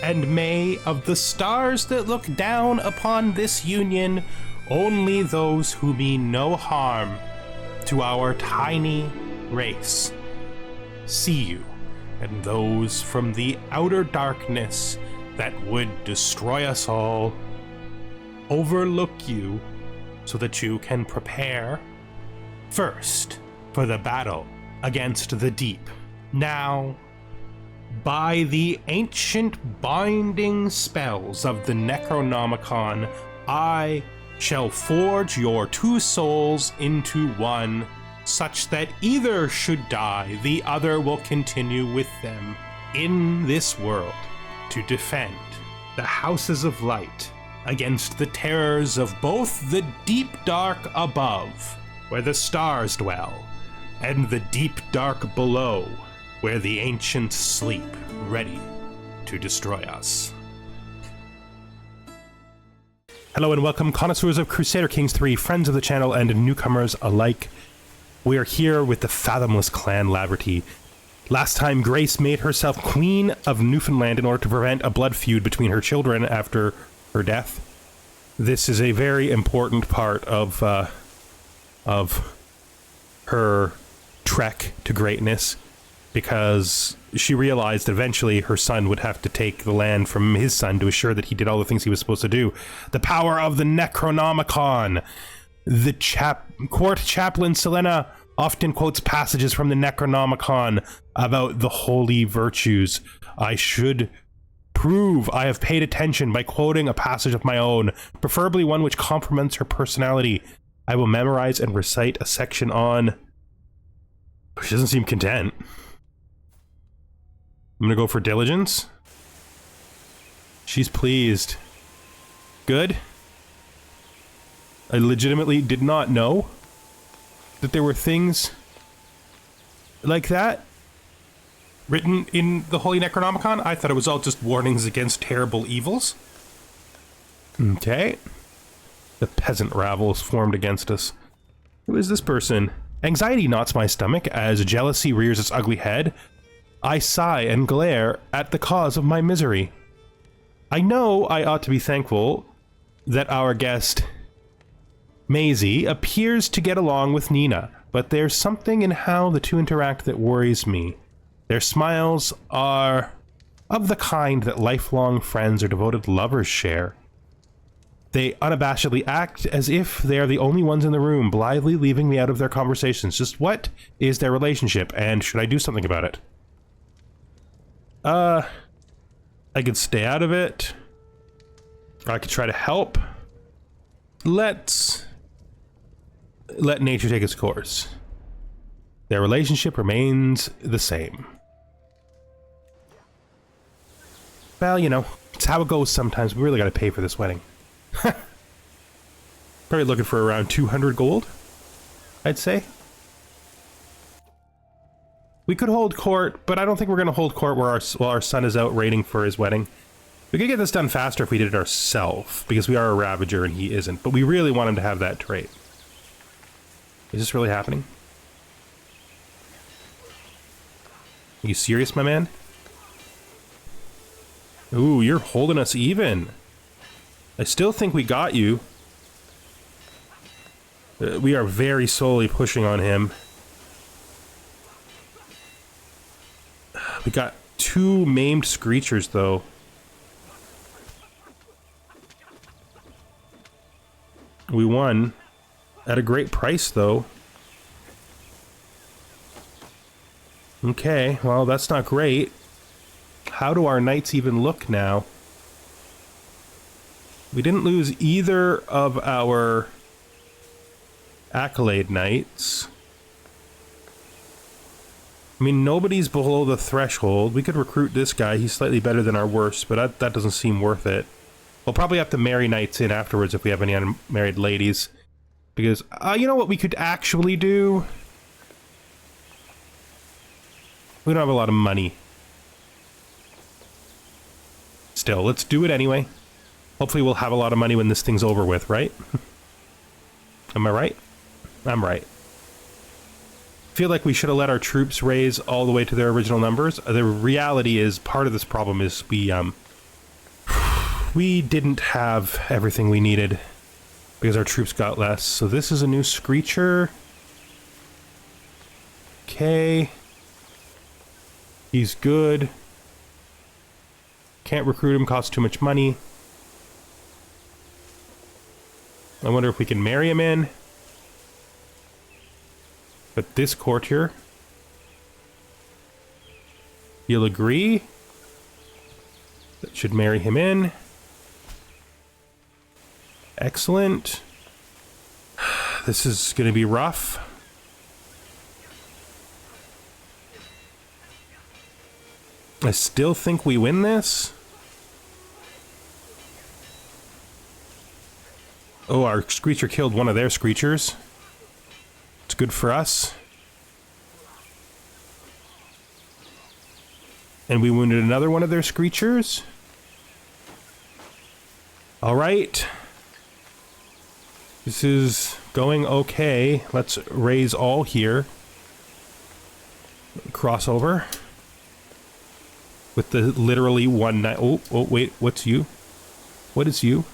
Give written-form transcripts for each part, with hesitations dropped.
and may of the stars that look down upon this union, only those who mean no harm to our tiny race see you, and those from the outer darkness that would destroy us all overlook you so that you can prepare first for the battle against the deep. Now, by the ancient binding spells of the Necronomicon, I shall forge your two souls into one, such that either should die, the other will continue with them in this world to defend the houses of light against the terrors of both the deep dark above, where the stars dwell, and the deep dark below, where the ancients sleep, ready to destroy us. Hello and welcome, connoisseurs of Crusader Kings 3, friends of the channel and newcomers alike. We are here with the Fathomless clan Laverty. Last time, Grace made herself Queen of Newfoundland in order to prevent a blood feud between her children after her death. This is a very important part of her trek to greatness, because she realized that eventually her son would have to take the land from his son to assure that he did all the things he was supposed to do. The power of the Necronomicon. The court chaplain Selena often quotes passages from the Necronomicon about the holy virtues. I should prove I have paid attention by quoting a passage of my own, preferably one which complements her personality. I will memorize and recite a section on... She doesn't seem content. I'm gonna go for diligence. She's pleased. Good. I legitimately did not know that there were things like that written in the Holy Necronomicon. I thought it was all just warnings against terrible evils. Okay. The peasant rabble is formed against us. Who is this person? Anxiety knots my stomach as jealousy rears its ugly head. I sigh and glare at the cause of my misery. I know I ought to be thankful that our guest, Maisie, appears to get along with Nina, but there's something in how the two interact that worries me. Their smiles are of the kind that lifelong friends or devoted lovers share. They unabashedly act as if they are the only ones in the room, blithely leaving me out of their conversations. Just what is their relationship, and should I do something about it? I could stay out of it. I could try to help. Let's let nature take its course. Their relationship remains the same. Well, you know, it's how it goes sometimes. We really gotta pay for this wedding. Probably looking for around 200 gold, I'd say. We could hold court, but I don't think we're gonna hold court while our son is out raiding for his wedding. We could get this done faster if we did it ourselves, because we are a Ravager and he isn't, but we really want him to have that trait. Is this really happening? Are you serious, my man? Ooh, you're holding us even. I still think we got you. We are very slowly pushing on him. We got 2 maimed screechers, though. We won. At a great price, though. Okay, well, that's not great. How do our knights even look now? We didn't lose either of our accolade knights. I mean, nobody's below the threshold. We could recruit this guy. He's slightly better than our worst, but that doesn't seem worth it. We'll probably have to marry knights in afterwards if we have any unmarried ladies. Because, you know what we could actually do? We don't have a lot of money. Still, let's do it anyway. Hopefully we'll have a lot of money when this thing's over with, right? Am I right? I'm right. Feel like we should have let our troops raise all the way to their original numbers. The reality is, part of this problem is we we didn't have everything we needed because our troops got less. So this is a new Screecher. Okay. He's good. Can't recruit him, costs too much money. I wonder if we can marry him in. But this courtier, you'll agree that should marry him in. Excellent. This is going to be rough. I still think we win this. Oh, our Screecher killed one of their Screechers. It's good for us. And we wounded another one of their Screechers. Alright. This is going okay. Let's raise all here. Crossover. With the literally one night. Oh, wait, what's you? What is you?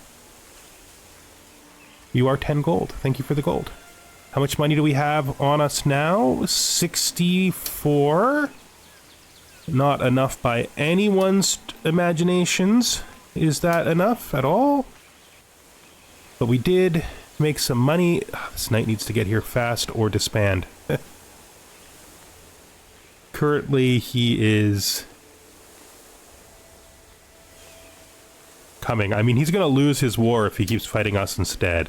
You are 10 gold. Thank you for the gold. How much money do we have on us now? 64. Not enough by anyone's imaginations. Is that enough at all? But we did make some money. This knight needs to get here fast or disband. Currently, he is coming. I mean, he's going to lose his war if he keeps fighting us instead.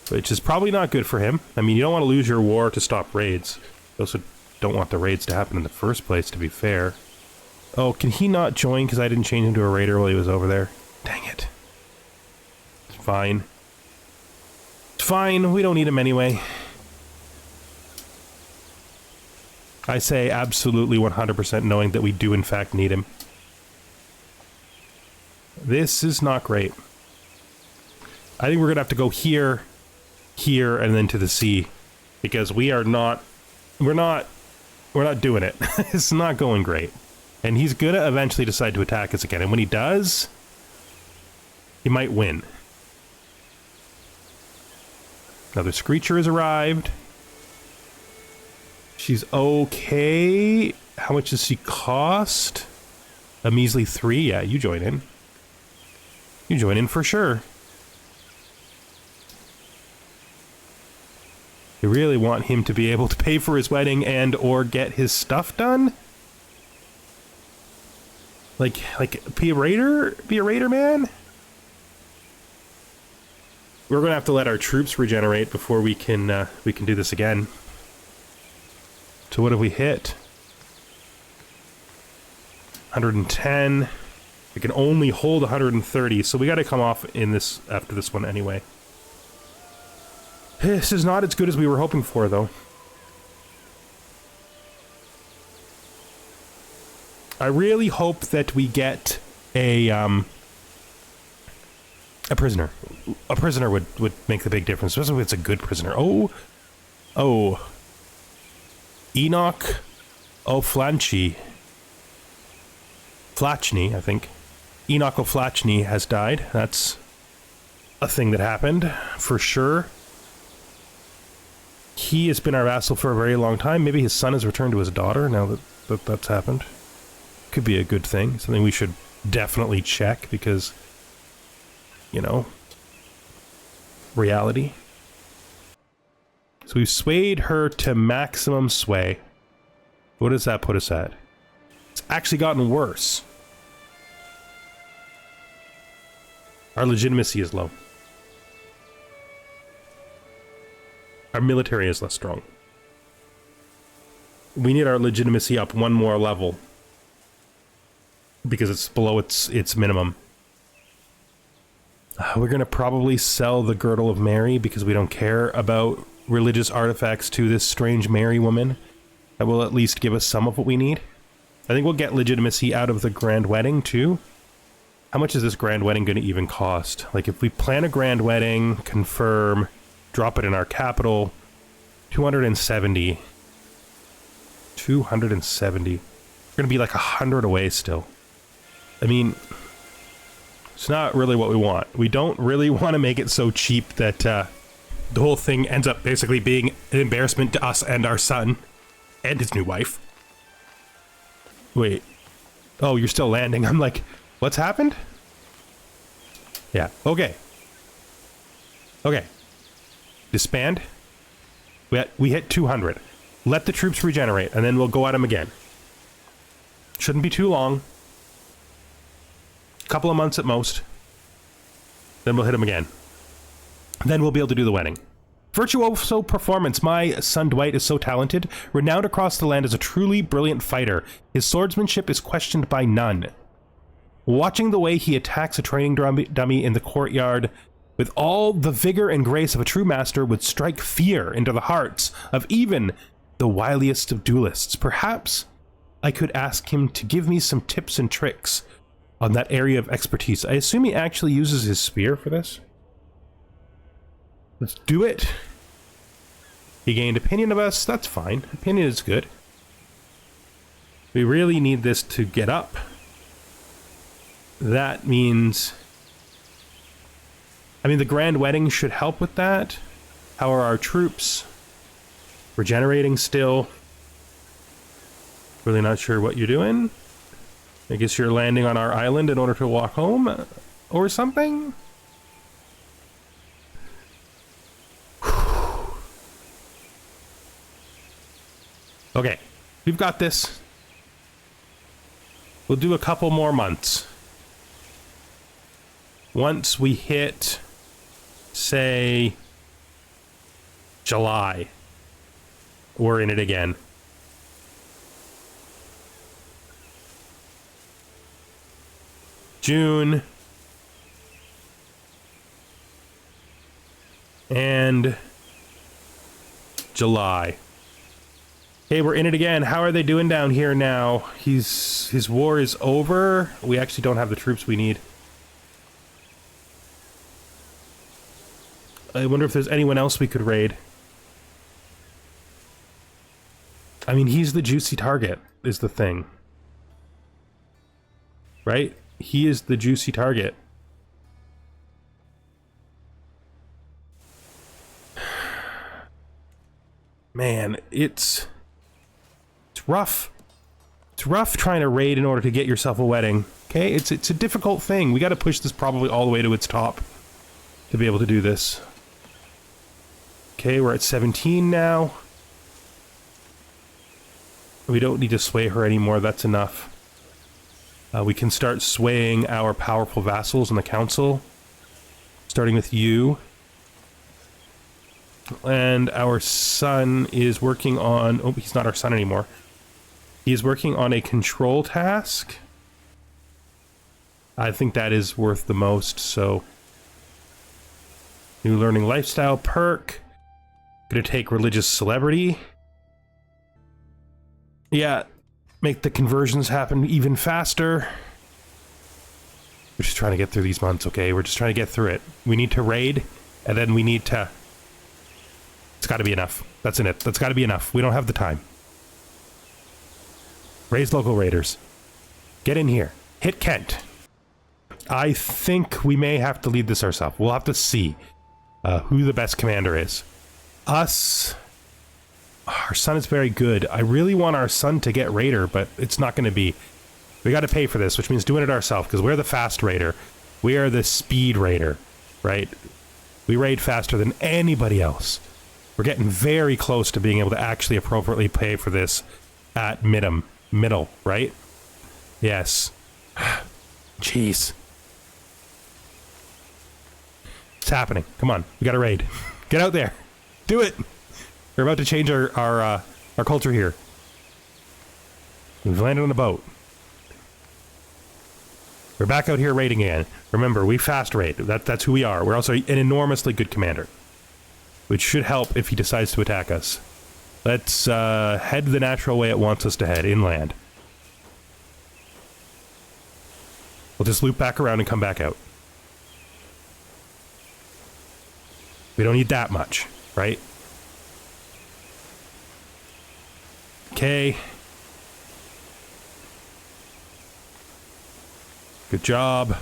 Which is probably not good for him. I mean, you don't want to lose your war to stop raids. You also don't want the raids to happen in the first place, to be fair. Oh, can he not join because I didn't change him to a raider while he was over there? Dang it. It's fine. It's fine. We don't need him anyway. I say absolutely 100% knowing that we do in fact need him. This is not great. I think we're gonna have to go here, here, and then to the sea. Because we are not... We're not doing it. It's not going great. And he's gonna eventually decide to attack us again. And when he does, he might win. Another Screecher has arrived. She's okay. How much does she cost? A measly 3? Yeah, you join in. You join in for sure. You really want him to be able to pay for his wedding and or get his stuff done? Like be a raider? Be a raider, man? We're gonna have to let our troops regenerate before we can do this again. So what have we hit? 110. We can only hold 130, so we gotta come off in this after this one anyway. This is not as good as we were hoping for, though. I really hope that we get a prisoner. A prisoner would make the big difference, especially if it's a good prisoner. Oh. Enoch O'Flanchey. Flachny, I think. Enoch O'Flachny has died. That's a thing that happened, for sure. He has been our vassal for a very long time. Maybe his son has returned to his daughter now that that's happened. Could be a good thing. Something we should definitely check because, you know, reality. So we've swayed her to maximum sway. What does that put us at? It's actually gotten worse. Our legitimacy is low. Our military is less strong. We need our legitimacy up one more level. Because it's below its minimum. We're going to probably sell the Girdle of Mary because we don't care about religious artifacts to this strange Mary woman. That will at least give us some of what we need. I think we'll get legitimacy out of the grand wedding too. How much is this grand wedding going to even cost? Like if we plan a grand wedding, confirm, drop it in our capital, 270. 270. We're going to be like 100 away still. I mean, It's not really what we want. We don't really want to make it so cheap that the whole thing ends up basically being an embarrassment to us and our son and his new wife. Wait. Oh, you're still landing. I'm like, what's happened? Yeah, okay. Okay. Disband. We hit 200. Let the troops regenerate, and then we'll go at them again. Shouldn't be too long. A couple of months at most. Then we'll hit them again. Then we'll be able to do the wedding. Virtuoso performance. My son Dwight is so talented, renowned across the land as a truly brilliant fighter. His swordsmanship is questioned by none. Watching the way he attacks a training dummy in the courtyard with all the vigor and grace of a true master would strike fear into the hearts of even the wiliest of duelists. Perhaps I could ask him to give me some tips and tricks on that area of expertise. I assume he actually uses his spear for this. Let's do it. He gained opinion of us. That's fine. Opinion is good. We really need this to get up. That means... I mean, the grand wedding should help with that. How are our troops? Regenerating still. Really not sure what you're doing. I guess you're landing on our island in order to walk home or something? Okay, we've got this. We'll do a couple more months. Once we hit, say, July, we're in it again. June. And July. Hey, we're in it again. How are they doing down here now? His war is over. We actually don't have the troops we need. I wonder if there's anyone else we could raid. I mean, he's the juicy target, is the thing. Right? He is the juicy target. Man, it's rough. It's rough trying to raid in order to get yourself a wedding. Okay? It's a difficult thing. We got to push this probably all the way to its top to be able to do this. Okay, we're at 17 now. We don't need to sway her anymore. That's enough. We can start swaying our powerful vassals in the council. Starting with you. And our son is working on... Oh, he's not our son anymore. He's working on a control task. I think that is worth the most, so... New learning lifestyle perk. Gonna take religious celebrity. Yeah, make the conversions happen even faster. We're just trying to get through these months, okay? We're just trying to get through it. We need to raid, and then we need to... It's gotta be enough. That's in it. That's gotta be enough. We don't have the time. Raise local raiders. Get in here. Hit Kent. I think we may have to lead this ourselves. We'll have to see who the best commander is. Us... Our son is very good. I really want our son to get raider, but it's not going to be. We got to pay for this, which means doing it ourselves, because we're the fast raider. We are the speed raider, right? We raid faster than anybody else. We're getting very close to being able to actually appropriately pay for this at middle, right? Yes. Jeez. It's happening. Come on, we got to raid. Get out there. Do it. We're about to change our culture here. We've landed on a boat. We're back out here raiding again. Remember, we fast raid. That's who we are. We're also an enormously good commander, which should help if he decides to attack us. Let's head the natural way it wants us to head, inland. We'll just loop back around and come back out. We don't need that much, right? Okay. Good job.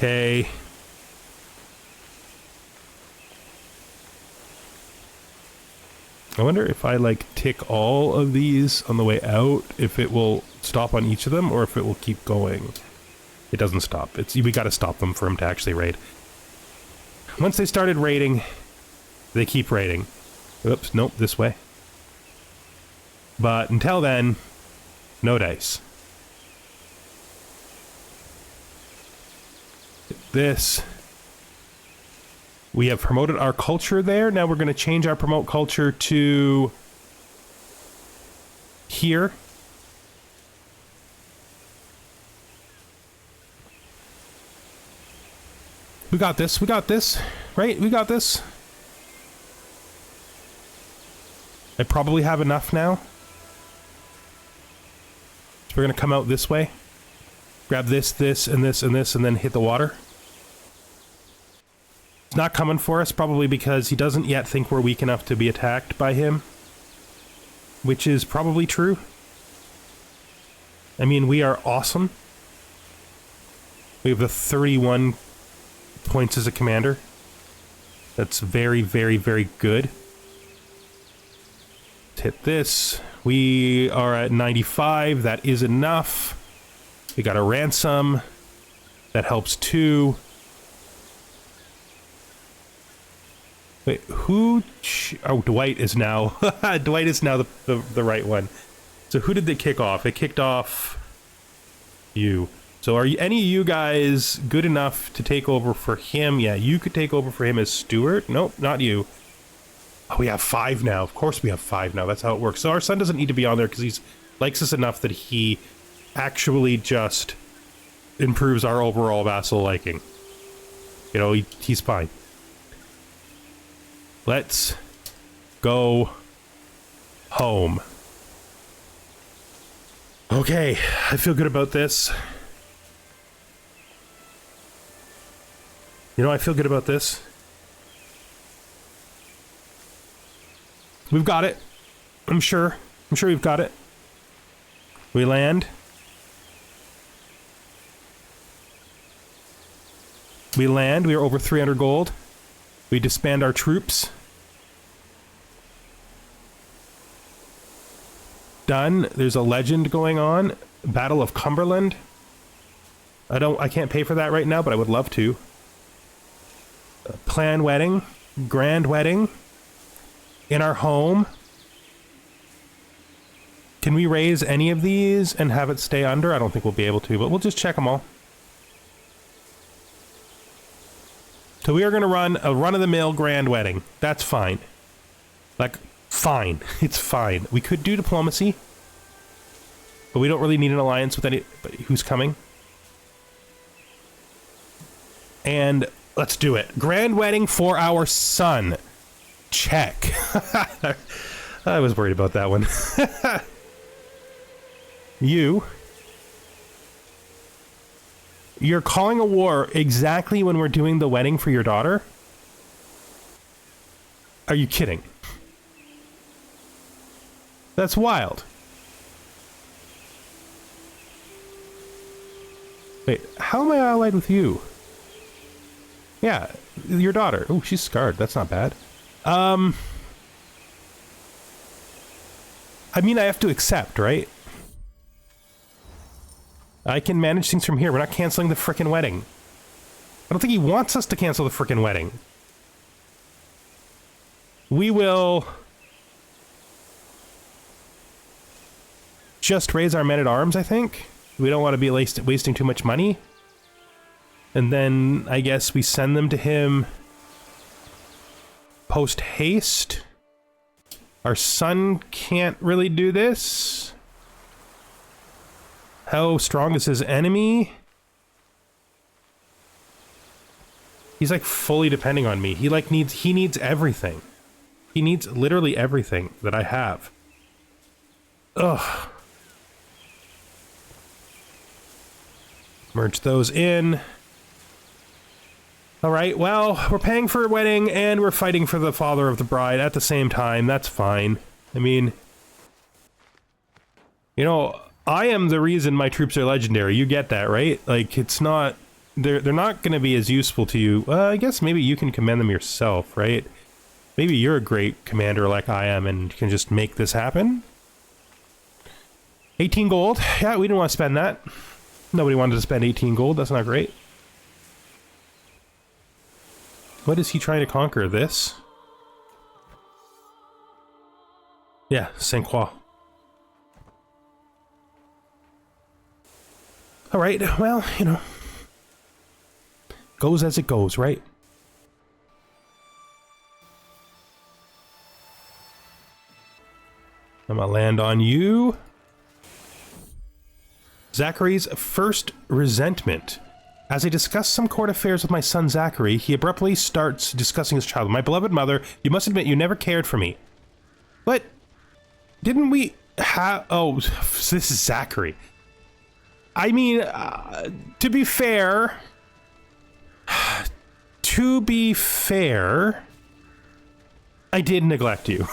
Okay. I wonder if I like tick all of these on the way out, if it will stop on each of them or if it will keep going. It doesn't stop. We gotta stop them for him to actually raid. Once they started raiding, they keep raiding. Oops, nope, this way. But until then, no dice. This. We have promoted our culture there. Now we're going to change our promote culture to here. We got this. We got this. Right? We got this. I probably have enough now. So we're going to come out this way. Grab this, this, and this, and this, and then hit the water. He's not coming for us, probably because he doesn't yet think we're weak enough to be attacked by him. Which is probably true. I mean, we are awesome. We have the 31 points as a commander. That's very, very, very good. Let's hit this. We are at 95. That is enough. We got a ransom. That helps too. Wait, who? Oh, Dwight is now. Dwight is now the right one. So who did they kick off? It kicked off you. So are any of you guys good enough to take over for him? Yeah, you could take over for him as steward. Nope, not you. Oh, we have 5 now. Of course we have 5 now. That's how it works. So our son doesn't need to be on there because he likes us enough that he actually just improves our overall vassal liking. You know, he's fine. Let's go home. Okay, I feel good about this. You know, I feel good about this. We've got it. I'm sure we've got it. We land. We land. We are over 300 gold. We disband our troops. Done. There's a legend going on. Battle of Cumberland. I can't pay for that right now, but I would love to. Plan wedding. Grand wedding. In our home. Can we raise any of these and have it stay under? I don't think we'll be able to, but we'll just check them all. So we are going to run a run-of-the-mill grand wedding. That's fine. Like, fine. It's fine. We could do diplomacy. But we don't really need an alliance with anybody who's coming. And let's do it. Grand wedding for our son. Check. I was worried about that one. You're calling a war exactly when we're doing the wedding for your daughter? Are you kidding? That's wild. Wait, how am I allied with you? Yeah, your daughter. Oh, she's scarred. That's not bad. I mean, I have to accept, right? I can manage things from here. We're not canceling the frickin' wedding. I don't think he wants us to cancel the frickin' wedding. We will just raise our men-at-arms, I think. We don't want to be wasting too much money. And then, I guess, we send them to him post-haste. Our son can't really do this. How strong is his enemy? He's like fully depending on me. He needs everything. He needs literally everything that I have. Ugh. Merge those in. Alright, well, we're paying for a wedding and we're fighting for the father of the bride at the same time. That's fine. I mean, you know, I am the reason my troops are legendary. You get that, right? Like, it's not they're not going to be as useful to you. I guess maybe you can command them yourself, right? Maybe you're a great commander like I am and can just make this happen. 18 gold. Yeah, we didn't want to spend that. Nobody wanted to spend 18 gold. That's not great. What is he trying to conquer? This? Yeah, Saint Croix. Alright, well, you know. Goes as it goes, right? I'm gonna land on you. Zachary's first resentment. As I discuss some court affairs with my son Zachary, he abruptly starts discussing his child. My beloved mother, you must admit you never cared for me. But didn't we have... Oh, this is Zachary. I mean, to be fair... To be fair... I did neglect you.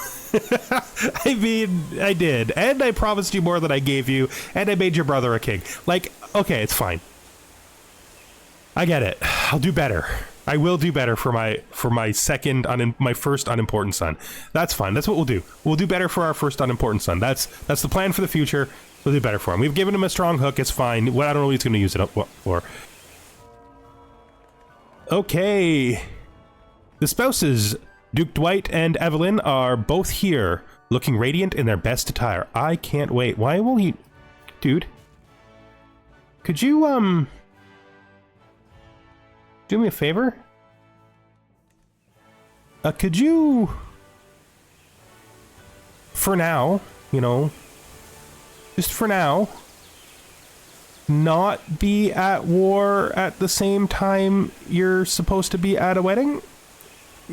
I mean, I did. And I promised you more than I gave you, and I made your brother a king. Like, okay, it's fine. I get it. I'll do better. I will do better for my my first unimportant son. That's fine. That's what we'll do. We'll do better for our first unimportant son. That's the plan for the future. We'll do better for him. We've given him a strong hook. It's fine. Well, I don't know what he's going to use it for. Okay. The spouses, Duke Dwight and Evelyn, are both here, looking radiant in their best attire. I can't wait. Why won't he... Dude. Could you, do me a favor? Could you... For now, you know... Just for now... Not be at war at the same time you're supposed to be at a wedding?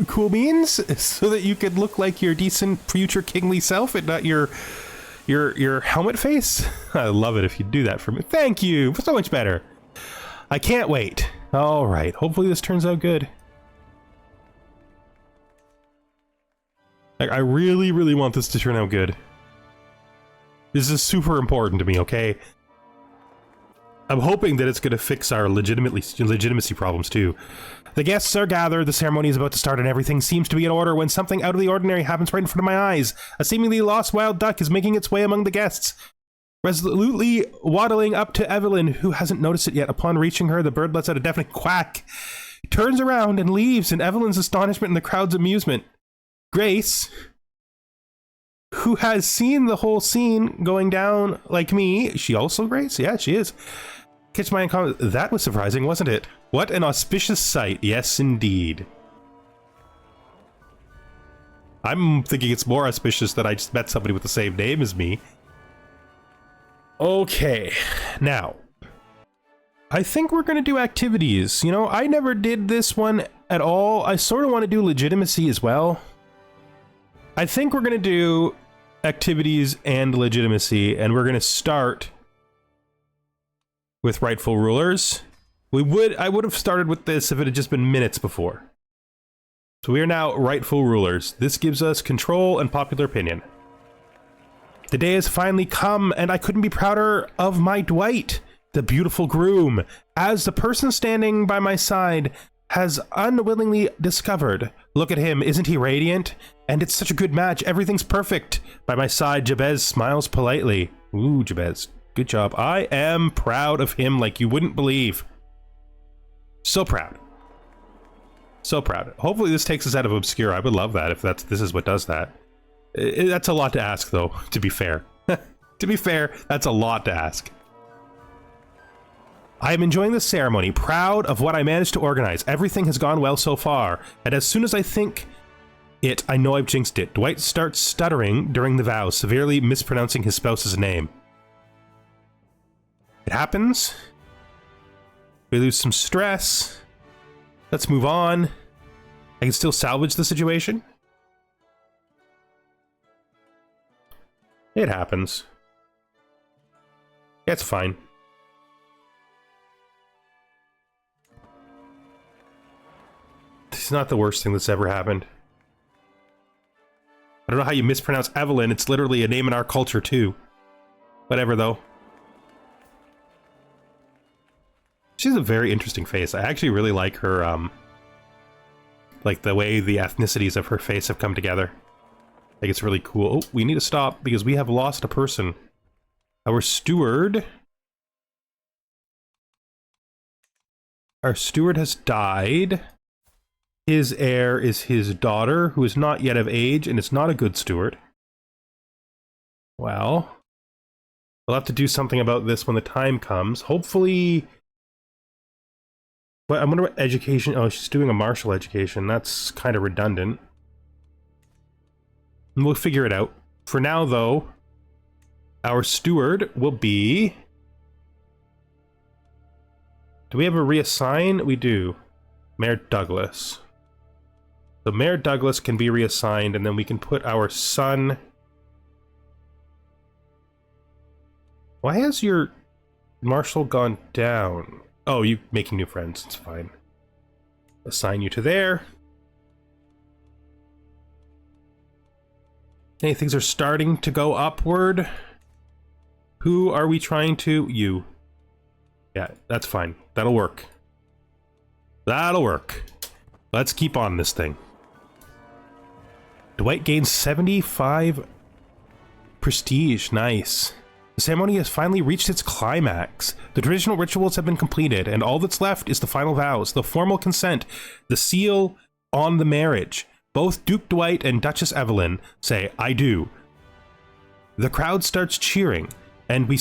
Cool beans? So that you could look like your decent future kingly self and not your helmet face? I love it if you do that for me. Thank you! So much better. I can't wait. Alright, hopefully this turns out good. Like, I really, really want this to turn out good. This is super important to me, okay? I'm hoping that it's going to fix our legitimacy problems, too. The guests are gathered, the ceremony is about to start, and everything seems to be in order when something out of the ordinary happens right in front of my eyes. A seemingly lost wild duck is making its way among the guests. Resolutely waddling up to Evelyn, who hasn't noticed it yet. Upon reaching her, the bird lets out a deafening quack, turns around and leaves in Evelyn's astonishment and the crowd's amusement. Grace, who has seen the whole scene going down like me, is she also Grace? Yeah, she is. Catch my comment. That was surprising, wasn't it? What an auspicious sight. Yes, indeed. I'm thinking it's more auspicious that I just met somebody with the same name as me. Okay, now, I think we're going to do activities. You know, I never did this one at all. I sort of want to do legitimacy as well. I think we're going to do activities and legitimacy, and we're going to start with rightful rulers. I would have started with this if it had just been minutes before. So we are now rightful rulers. This gives us control and popular opinion. The day has finally come, and I couldn't be prouder of my Dwight, the beautiful groom, as the person standing by my side has unwillingly discovered. Look at him, isn't he radiant? And it's such a good match, everything's perfect. By my side, Jabez smiles politely. Ooh, Jabez, good job. I am proud of him like you wouldn't believe. So proud. So proud. Hopefully this takes us out of obscure. I would love that if this is what does that. That's a lot to ask, though, to be fair. To be fair, that's a lot to ask. I am enjoying this ceremony, proud of what I managed to organize. Everything has gone well so far, and as soon as I think it, I know I've jinxed it. Dwight starts stuttering during the vows, severely mispronouncing his spouse's name. It happens. We lose some stress. Let's move on. I can still salvage the situation. It happens. It's fine. This is not the worst thing that's ever happened. I don't know how you mispronounce Evelyn. It's literally a name in our culture, too. Whatever, though. She has a very interesting face. I actually really like her, like the way the ethnicities of her face have come together. I think it's really cool. Oh, we need to stop because we have lost a person. Our steward... Our steward has died. His heir is his daughter, who is not yet of age, and it's not a good steward. Well, we'll have to do something about this when the time comes. Hopefully... But I wonder what education... Oh, she's doing a martial education. That's kind of redundant. And we'll figure it out. For now, though, our steward will be... Do we have a reassign? We do. Mayor Douglas. So Mayor Douglas can be reassigned, and then we can put our son... Why has your marshal gone down? Oh, you making new friends. It's fine. Assign you to there. Okay, things are starting to go upward. Who are we trying to? You. Yeah, that's fine. That'll work. That'll work. Let's keep on this thing. Dwight gains 75 prestige. Nice. The ceremony has finally reached its climax. The traditional rituals have been completed, and all that's left is the final vows, the formal consent, the seal on the marriage. Both Duke Dwight and Duchess Evelyn say, "I do." The crowd starts cheering, and we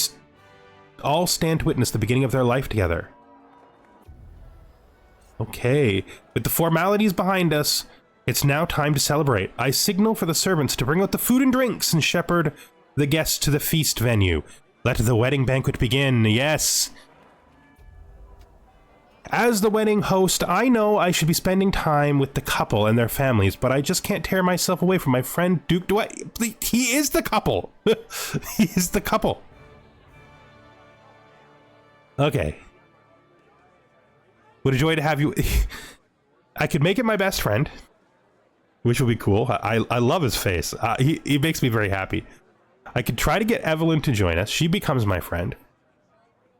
all stand to witness the beginning of their life together. Okay, with the formalities behind us, it's now time to celebrate. I signal for the servants to bring out the food and drinks and shepherd the guests to the feast venue. Let the wedding banquet begin, yes! As the wedding host, I know I should be spending time with the couple and their families, but I just can't tear myself away from my friend Duke Dwight. He is the couple! He is the couple! Okay. Would a joy to have you... I could make it my best friend, which would be cool. I love his face. He makes me very happy. I could try to get Evelyn to join us. She becomes my friend.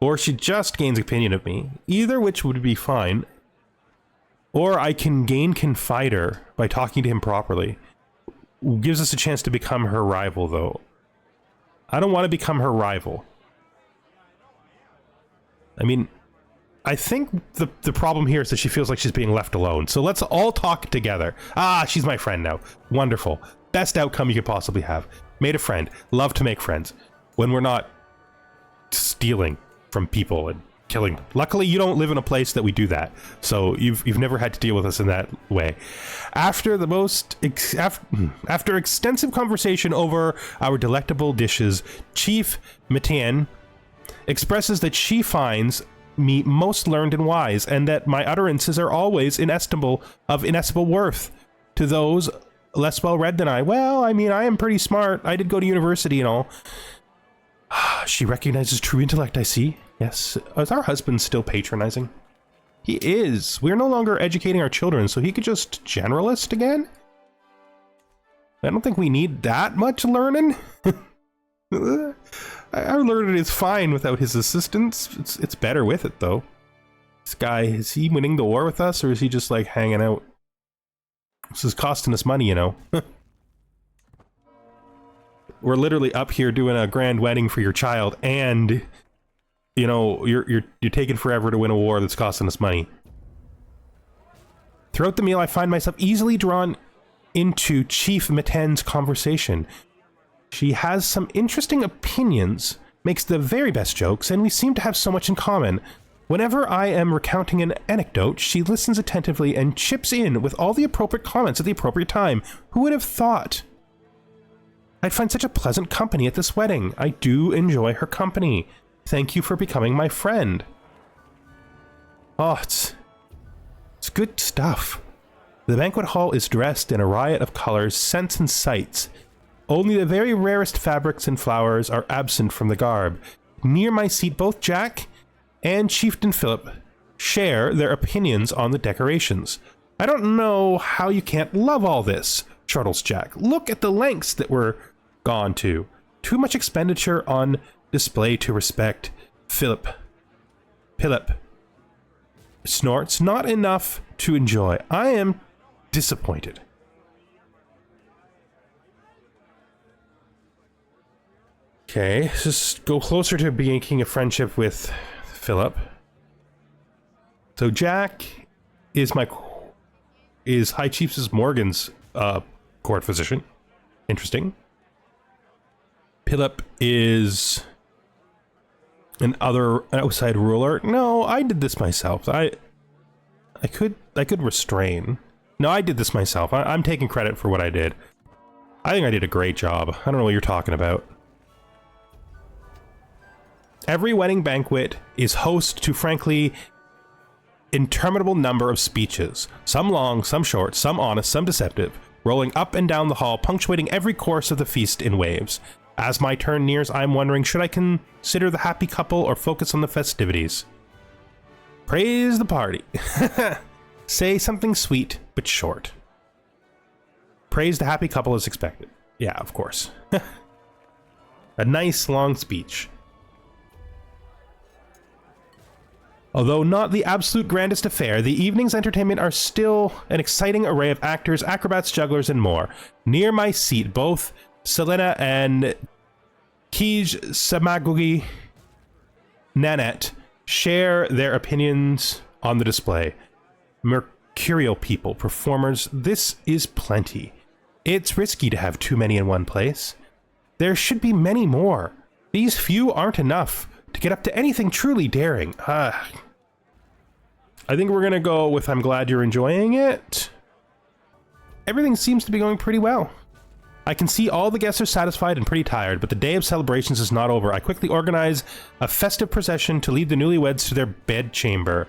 Or she just gains opinion of me. Either which would be fine. Or I can gain Confider by talking to him properly. Gives us a chance to become her rival, though. I don't want to become her rival. I mean, I think the problem here is that she feels like she's being left alone. So let's all talk together. Ah, she's my friend now. Wonderful. Best outcome you could possibly have. Made a friend. Love to make friends. When we're not stealing from people and killing them. Luckily, you don't live in a place that we do that. So you've never had to deal with us in that way. After extensive conversation over our delectable dishes, Chief Metienne expresses that she finds me most learned and wise, and that my utterances are always of inestimable worth to those less well-read than I. Well, I mean, I am pretty smart. I did go to university and all. She recognizes true intellect, I see. Yes. Is our husband still patronizing? He is. We're no longer educating our children, so he could just generalist again? I don't think we need that much learning. Our learning is fine without his assistance. It's better with it, though. This guy, is he winning the war with us, or is he just, like, hanging out? This is costing us money, you know. We're literally up here doing a grand wedding for your child, and, you know, you're taking forever to win a war that's costing us money. Throughout the meal, I find myself easily drawn into Chief Metienne's conversation. She has some interesting opinions, makes the very best jokes, and we seem to have so much in common. Whenever I am recounting an anecdote, she listens attentively and chips in with all the appropriate comments at the appropriate time. Who would have thought? I'd find such a pleasant company at this wedding. I do enjoy her company. Thank you for becoming my friend. Oh, it's good stuff. The banquet hall is dressed in a riot of colors, scents, and sights. Only the very rarest fabrics and flowers are absent from the garb. Near my seat, both Jack and Chieftain Philip share their opinions on the decorations. I don't know how you can't love all this, chortles Jack. Look at the lengths that were gone to. Too much expenditure on display to respect. Philip. snorts, not enough to enjoy. I am disappointed. Okay, just go closer to making a friendship with Philip. So Jack is High Chieftess Morgan's court physician. Interesting. Philip is an outside ruler. No, I did this myself. I could restrain. No, I did this myself. I'm taking credit for what I did. I think I did a great job. I don't know what you're talking about. Every wedding banquet is host to, frankly, interminable number of speeches. Some long, some short, some honest, some deceptive, rolling up and down the hall, punctuating every course of the feast in waves. As my turn nears, I'm wondering, should I consider the happy couple or focus on the festivities? Praise the party. Say something sweet, but short. Praise the happy couple as expected. Yeah, of course. A nice long speech. Although not the absolute grandest affair, the evening's entertainment are still an exciting array of actors, acrobats, jugglers, and more. Near my seat, both Selena and Kij Samagugi Nanette share their opinions on the display. Mercurial people, performers, this is plenty. It's risky to have too many in one place. There should be many more. These few aren't enough to get up to anything truly daring. I think we're gonna go with I'm glad you're enjoying it. Everything seems to be going pretty well. I can see all the guests are satisfied and pretty tired, but the day of celebrations is not over. I quickly organize a festive procession to lead the newlyweds to their bedchamber.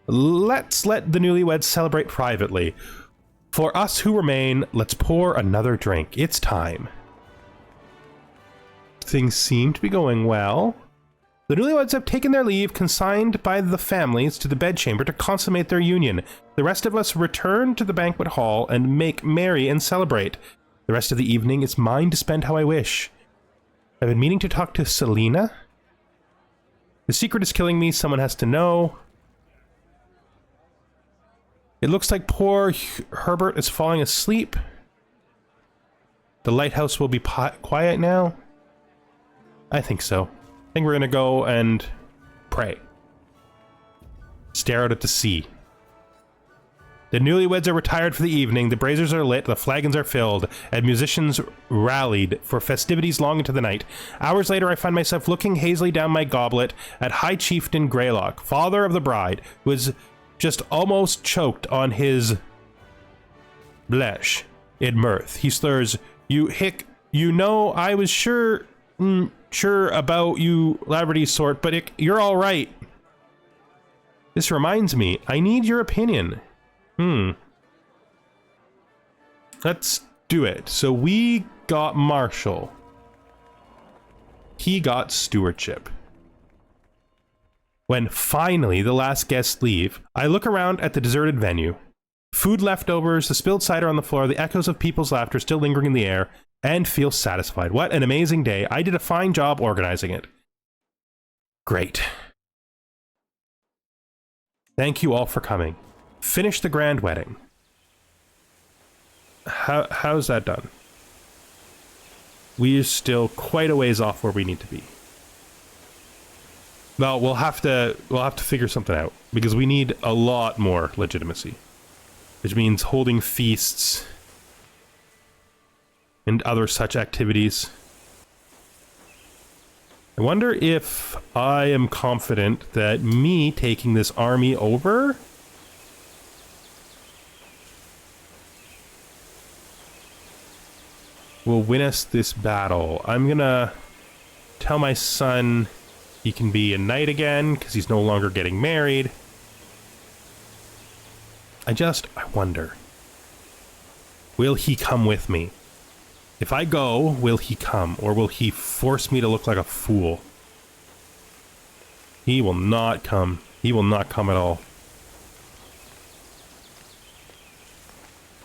Let's let the newlyweds celebrate privately. For us who remain, let's pour another drink. It's time. Things seem to be going well. The newlyweds have taken their leave, consigned by the families to the bedchamber to consummate their union. The rest of us return to the banquet hall and make merry and celebrate. The rest of the evening is mine to spend how I wish. I've been meaning to talk to Selena. The secret is killing me. Someone has to know. It looks like poor Herbert is falling asleep. The lighthouse will be quiet now. I think so. I think we're gonna go and pray. Stare out at the sea. The newlyweds are retired for the evening, the braziers are lit, the flagons are filled, and musicians rallied for festivities long into the night. Hours later, I find myself looking hazily down my goblet at High Chieftain Greylock, father of the bride, who is just almost choked on his blesh in mirth. He slurs, "You hick, you know, I was sure about you Laverty sort, but you're all right. This reminds me, I need your opinion." Let's do it. So we got Marshall. He got stewardship. When finally the last guests leave, I look around at the deserted venue. Food leftovers, the spilled cider on the floor, the echoes of people's laughter still lingering in the air, and feel satisfied. What an amazing day. I did a fine job organizing it. Great. Thank you all for coming. Finish the grand wedding. How's that done? We are still quite a ways off where we need to be. Well, we'll have to figure something out, because we need a lot more legitimacy, which means holding feasts and other such activities. I wonder if I am confident that me taking this army over will win us this battle. I'm gonna tell my son he can be a knight again, because he's no longer getting married. I wonder. Will he come with me? If I go, will he come? Or will he force me to look like a fool? He will not come. He will not come at all.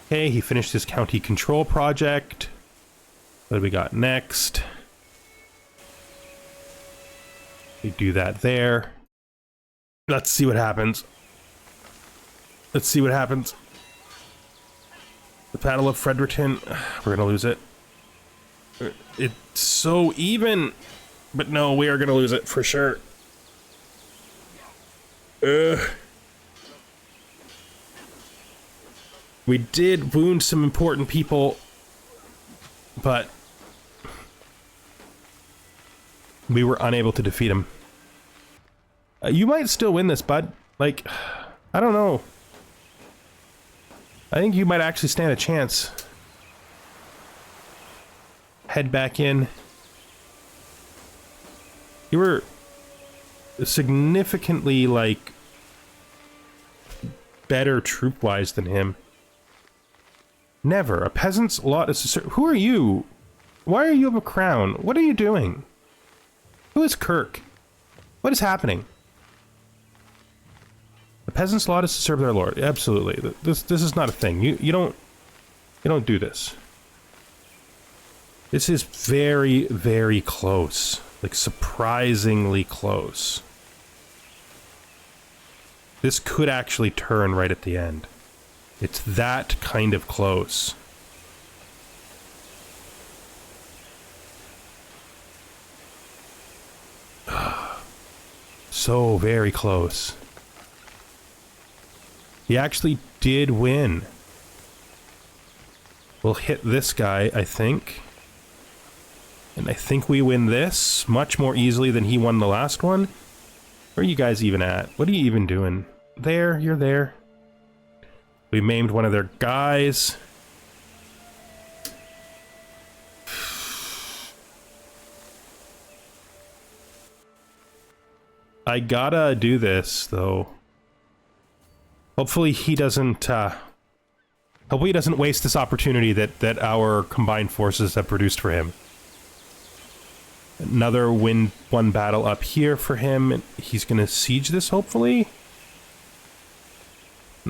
Okay, he finished his county control project. What do we got next? We do that there. Let's see what happens. Let's see what happens. The Battle of Fredericton. We're gonna lose it. It's so even. But no, we are gonna lose it for sure. We did wound some important people, but we were unable to defeat him. You might still win this, bud. Like, I don't know. I think you might actually stand a chance. Head back in. You were significantly, like, better troop-wise than him. Never. A peasant's lot is... Who are you? Why are you of a crown? What are you doing? Who is Kirk? What is happening? The peasant's lot is to serve their lord. Absolutely. This is not a thing. You don't do this. This is very, very close. Like, surprisingly close. This could actually turn right at the end. It's that kind of close. So very close. He actually did win. We'll hit this guy, I think. And I think we win this much more easily than he won the last one. Where are you guys even at? What are you even doing? There, you're there. We maimed one of their guys. I gotta do this, though. Hopefully he doesn't, hopefully he doesn't waste this opportunity that our combined forces have produced for him. Another win one battle up here for him, and he's gonna siege this, hopefully.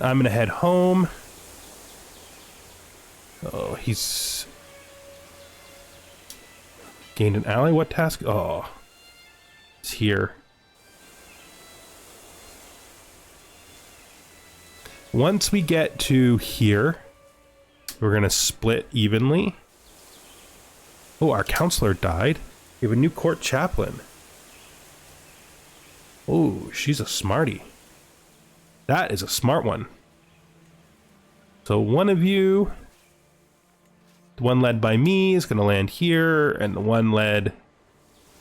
I'm gonna head home. Oh, he's gained an ally. What task? Oh, it's here. Once we get to here, we're gonna split evenly. Oh, our counselor died. We have a new court chaplain. Oh, she's a smarty. That is a smart one. So one of you, the one led by me, is going to land here, and the one led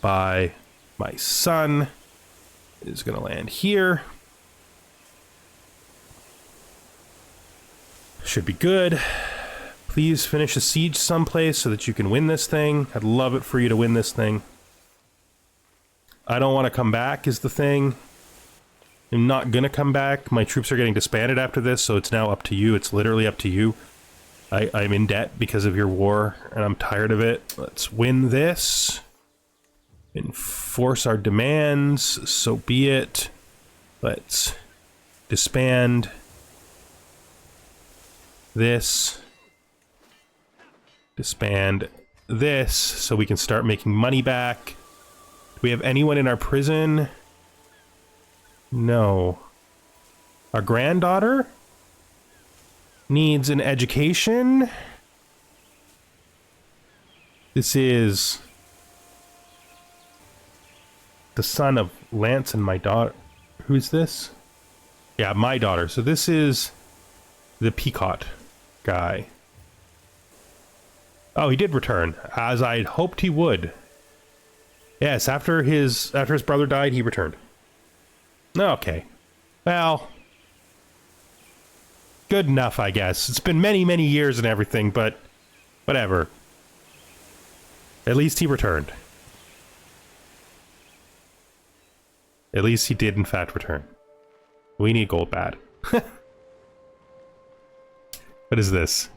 by my son is going to land here. Should be good. Please finish a siege someplace so that you can win this thing. I'd love it for you to win this thing. I don't want to come back is the thing. I'm not gonna come back. My troops are getting disbanded after this, so it's now up to you. It's literally up to you. I'm in debt because of your war, and I'm tired of it. Let's win this. Enforce our demands, so be it. Let's disband this. Disband this, so we can start making money back. Do we have anyone in our prison? No. Our granddaughter needs an education. This is the son of Lance and my daughter. Who's this? Yeah, my daughter. So this is the Peacock guy. Oh, he did return, as I'd hoped he would. Yes, after his brother died, he returned. Okay. Well, good enough, I guess. It's been many, many years and everything, but whatever. At least he returned. At least he did, in fact, return. We need gold bad. What is this?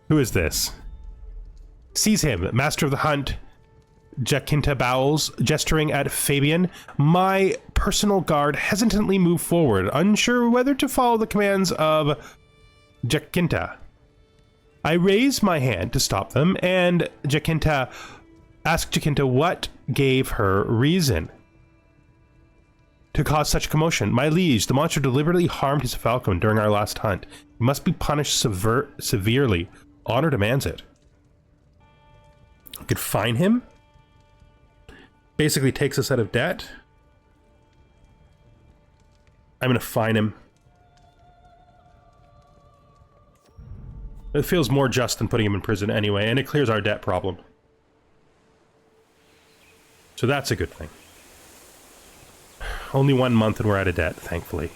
Who is this? Seize him, master of the hunt. Jacinta Bowles, gesturing at Fabian. My personal guard hesitantly moved forward, unsure whether to follow the commands of Jacinta. I raised my hand to stop them, and asked Jacinta what gave her reason. to cause such commotion? My liege, the monster deliberately harmed his falcon during our last hunt. He must be punished severely. Honor demands it. I could fine him. Basically takes us out of debt. I'm gonna fine him. It feels more just than putting him in prison anyway, and it clears our debt problem. So that's a good thing. Only 1 month and we're out of debt, thankfully.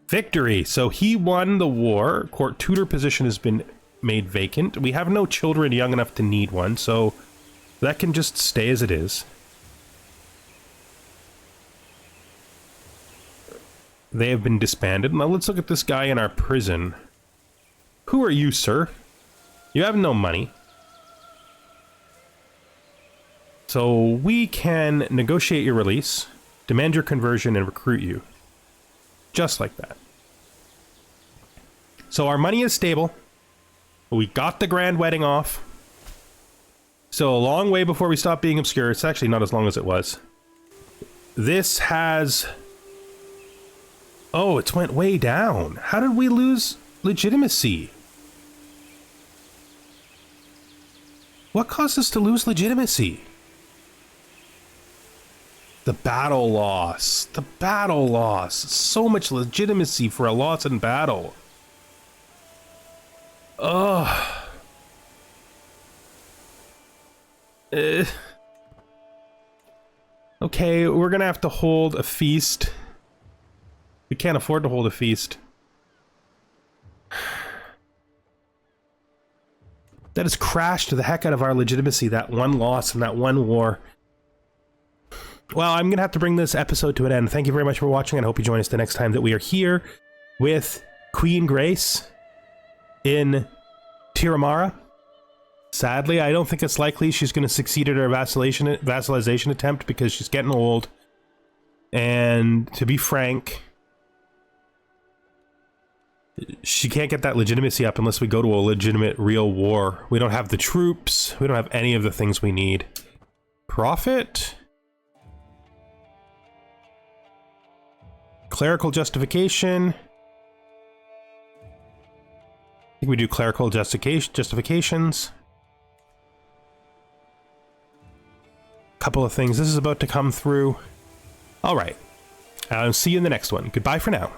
Victory! So he won the war. Court tutor position has been made vacant. We have no children young enough to need one, so that can just stay as it is. They have been disbanded. Now let's look at this guy in our prison. Who are you, sir? You have no money. So we can negotiate your release, demand your conversion, and recruit you. Just like that. So our money is stable. We got the grand wedding off. So a long way before we stop being obscure. It's actually not as long as it was. This has... Oh, it's went way down. How did we lose legitimacy? What caused us to lose legitimacy? The battle loss. The battle loss. So much legitimacy for a loss in battle. Ugh. Okay, we're gonna have to hold a feast. We can't afford to hold a feast. That has crashed the heck out of our legitimacy, that one loss and that one war. Well, I'm going to have to bring this episode to an end. Thank you very much for watching, and I hope you join us the next time that we are here with Queen Grace in Tiramara. Sadly, I don't think it's likely she's going to succeed at her vassalization attempt because she's getting old. And to be frank, she can't get that legitimacy up unless we go to a legitimate, real war. We don't have the troops. We don't have any of the things we need. Profit? Clerical justification. I think we do clerical justifications. Couple of things. This is about to come through. All right. I'll see you in the next one. Goodbye for now.